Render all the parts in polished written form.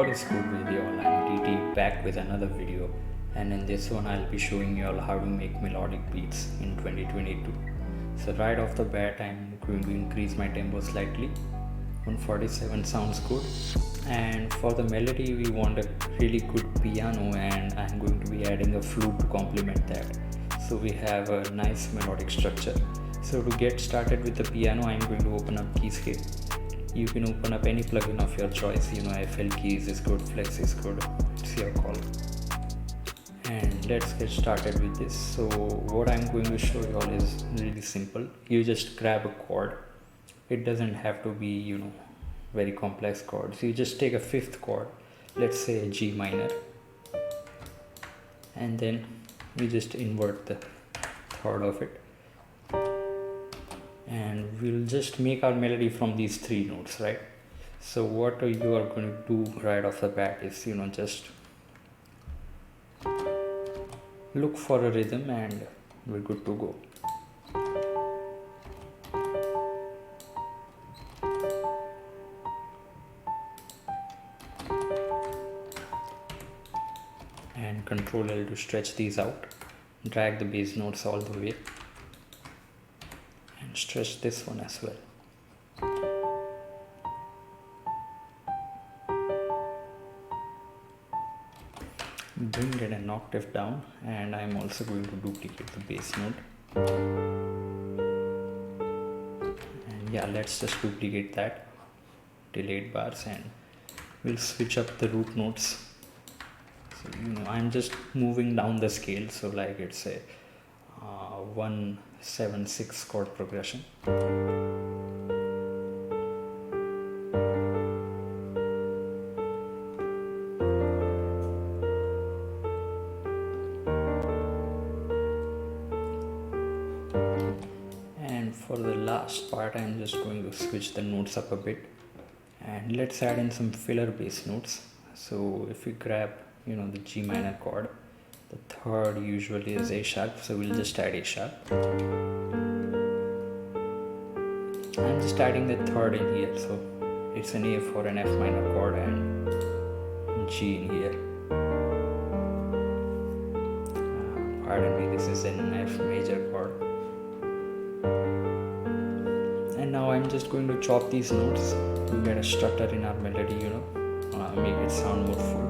What is good with you all? I'm DT back with another video, and in this one I'll be showing you all how to make melodic beats in 2022. So right off the bat I'm going to increase my tempo slightly. 147 sounds good, and for the melody we want a really good piano, and I'm going to be adding a flute to complement that, so we have a nice melodic structure. So to get started with the piano, I'm going to open up Keyscape. You can open up any plugin of your choice, FL Keys is good, Flex is good, it's your call. And let's get started with this. So what I'm going to show you all is really simple. You just grab a chord. It doesn't have to be very complex chords. You just take a fifth chord, let's say a G minor, and then we just invert the third of it, and we'll just make our melody from these three notes, right? So what you are going to do right off the bat is just look for a rhythm and we're good to go. And Control L to stretch these out, drag the bass notes all the way, and stretch this one as well. Bring it an octave down, and I'm also going to duplicate the bass note. And yeah, let's just duplicate that, delayed bars, and we'll switch up the root notes. So I'm just moving down the scale, so like it's a 1-7-6 chord progression. And for the last part, I'm just going to switch the notes up a bit, and let's add in some filler bass notes. So if we grab the G minor chord, the third usually is A sharp, so we'll just add A sharp. I'm just adding the third in here, so it's an A for an F minor chord and G in here. Pardon me, this is an F major chord. And now I'm just going to chop these notes to get a stutter in our melody, make it sound more full.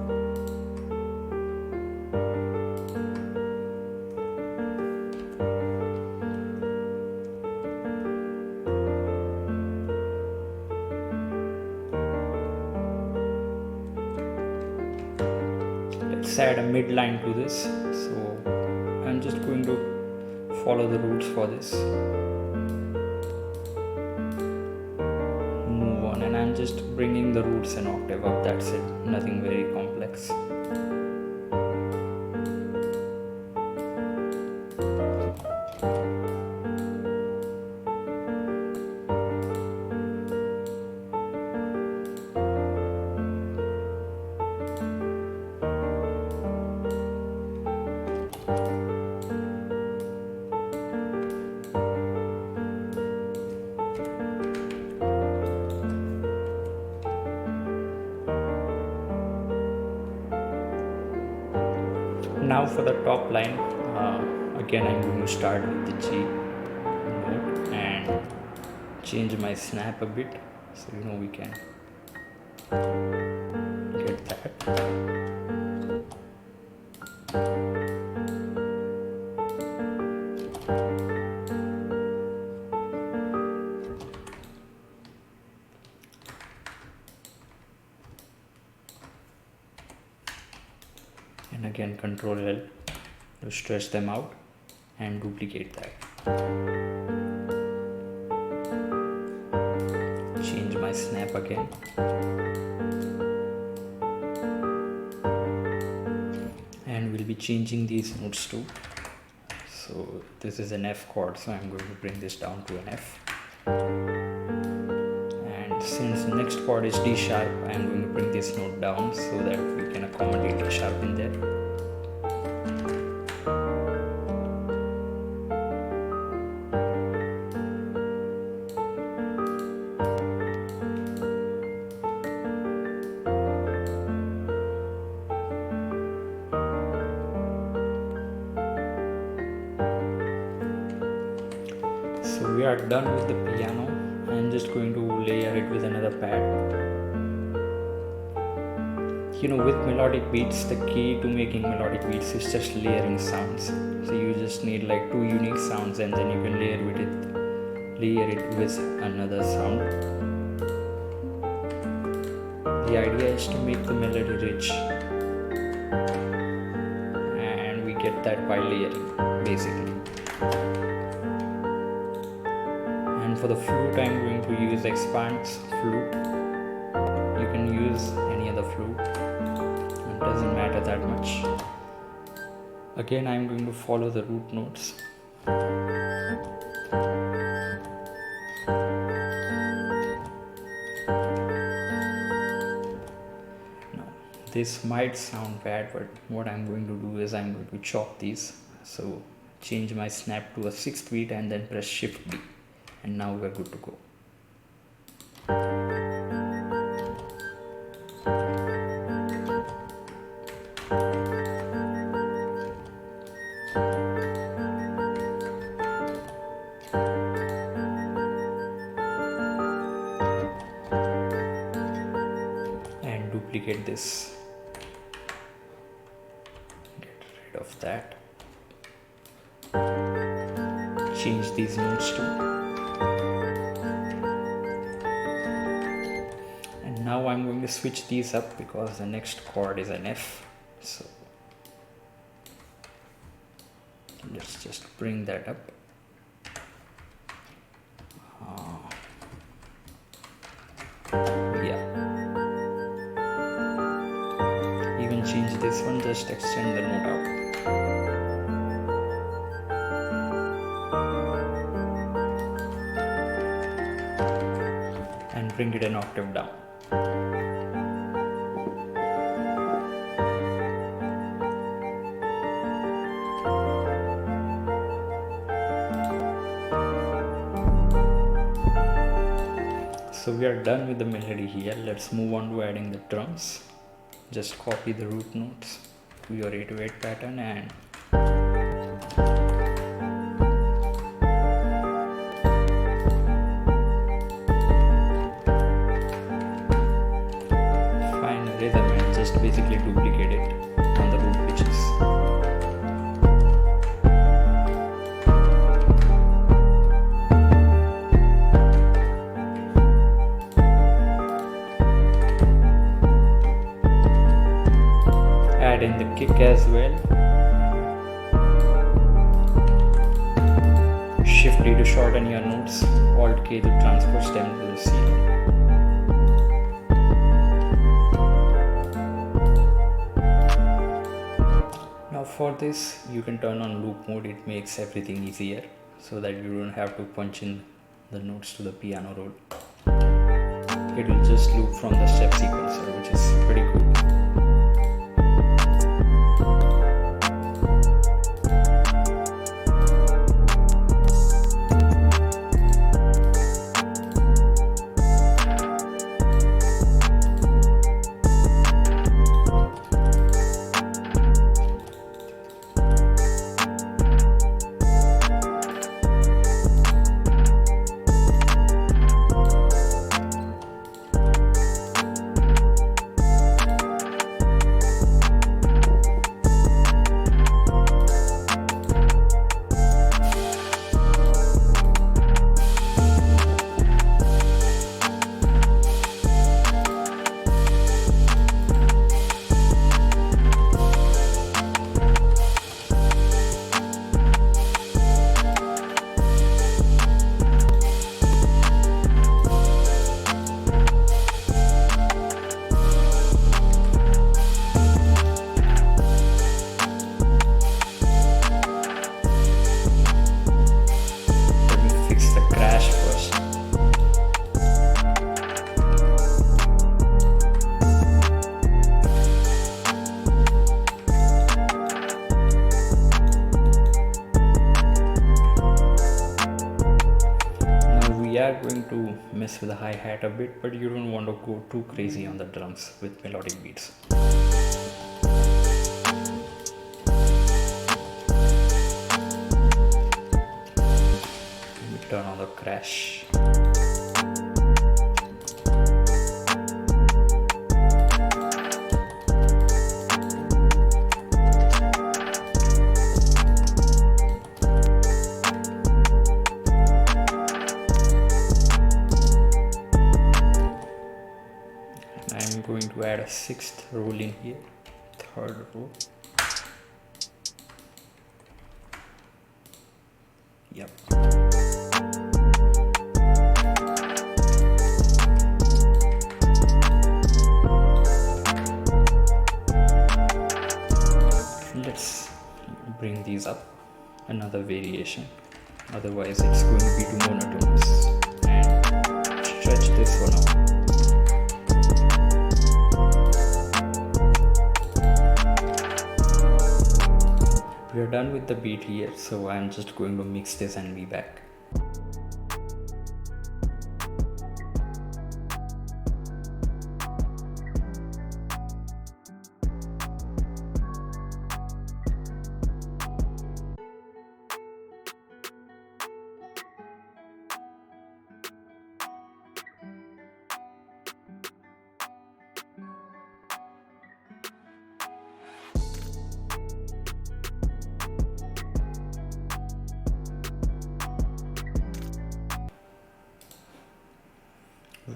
Let's add a midline to this. So I'm just going to follow the roots for this. Move on, and I'm just bringing the roots an octave up. That's it. Nothing very complex. Now for the top line, again I'm going to start with the G note and change my snap a bit, so we can get that. And again Control L to stretch them out and duplicate that. Change my snap again. And we'll be changing these notes too. So this is an F chord, so I'm going to bring this down to an F. And since the next chord is D sharp, I'm going to bring this note down so that we can accommodate D sharp in there. we are done with the piano. I'm just going to layer it with another pad. With melodic beats, the key to making melodic beats is just layering sounds. So you just need like 2 unique sounds, and then you can layer it with another sound. The idea is to make the melody rich, and we get that by layering basically. And for the flute, I'm going to use Expand's flute. You can use any other flute, it doesn't matter that much. Again, I'm going to follow the root notes. Now, this might sound bad, but what I'm going to do is I'm going to chop these. So change my snap to a 6th beat and then press Shift B, and now we're good to go. And duplicate this, get rid of that, change these notes too. And now I'm going to switch these up because the next chord is an F. So let's just bring that up. Yeah. Even change this one, just extend the note out. And bring it an octave down. So we are done with the melody here. Let's move on to adding the drums. Just copy the root notes to your 808 pattern and find a rhythm and just basically duplicate it on the root pitches. Add in the kick as well. Shift D to shorten your notes, Alt K to transpose them to the C. Now for this, you can turn on loop mode. It makes everything easier so that you don't have to punch in the notes to the piano roll. It will just loop from the step sequencer, which is pretty cool. are going to mess with the hi-hat a bit, but you don't want to go too crazy on the drums with melodic beats. Turn on the crash. I'm going to add a sixth roll in here, third row. Yep. Let's bring these up another variation, otherwise it's going to be too monotonous, and stretch this one out. We are done with the beat here, so I'm just going to mix this and be back.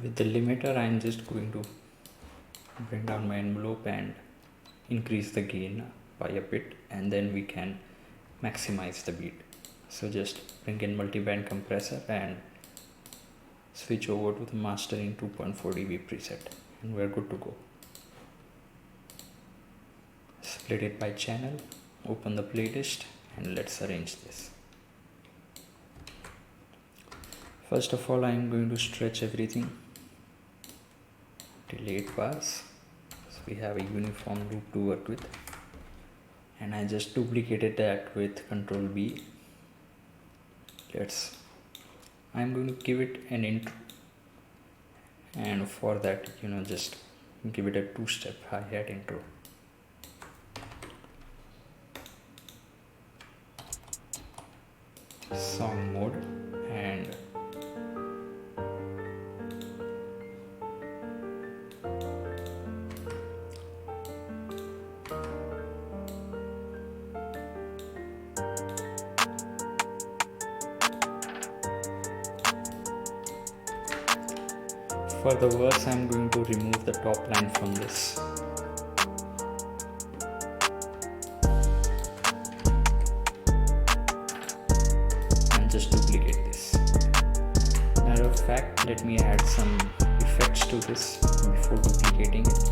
With the limiter, I'm just going to bring down my envelope and increase the gain by a bit, and then we can maximize the beat. So just bring in multiband compressor and switch over to the mastering 2.4 dB preset, and we're good to go. Split it by channel, open the playlist, and let's arrange this. First of all, I'm going to stretch everything till 8 bars, so we have a uniform loop to work with, and I just duplicated that with Ctrl B. I'm going to give it an intro, and for that, just give it a 2-step hi-hat intro. Song mode, and for the verse, I'm going to remove the top line from this. And just duplicate this. Matter of fact, let me add some effects to this before duplicating it.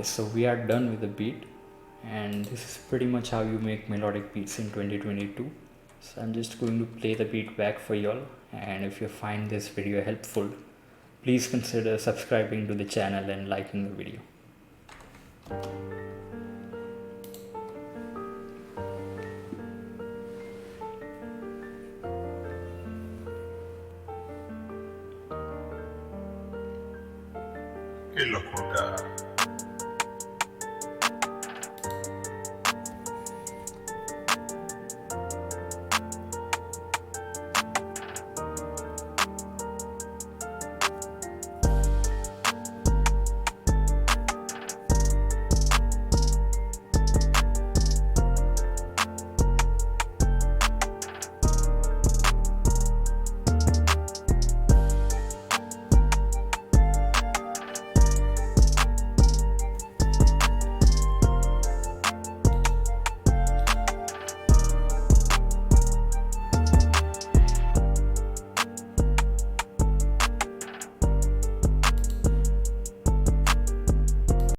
So we are done with the beat, and this is pretty much how you make melodic beats in 2022. So I'm just going to play the beat back for y'all, and if you find this video helpful, please consider subscribing to the channel and liking the video. Qué locura.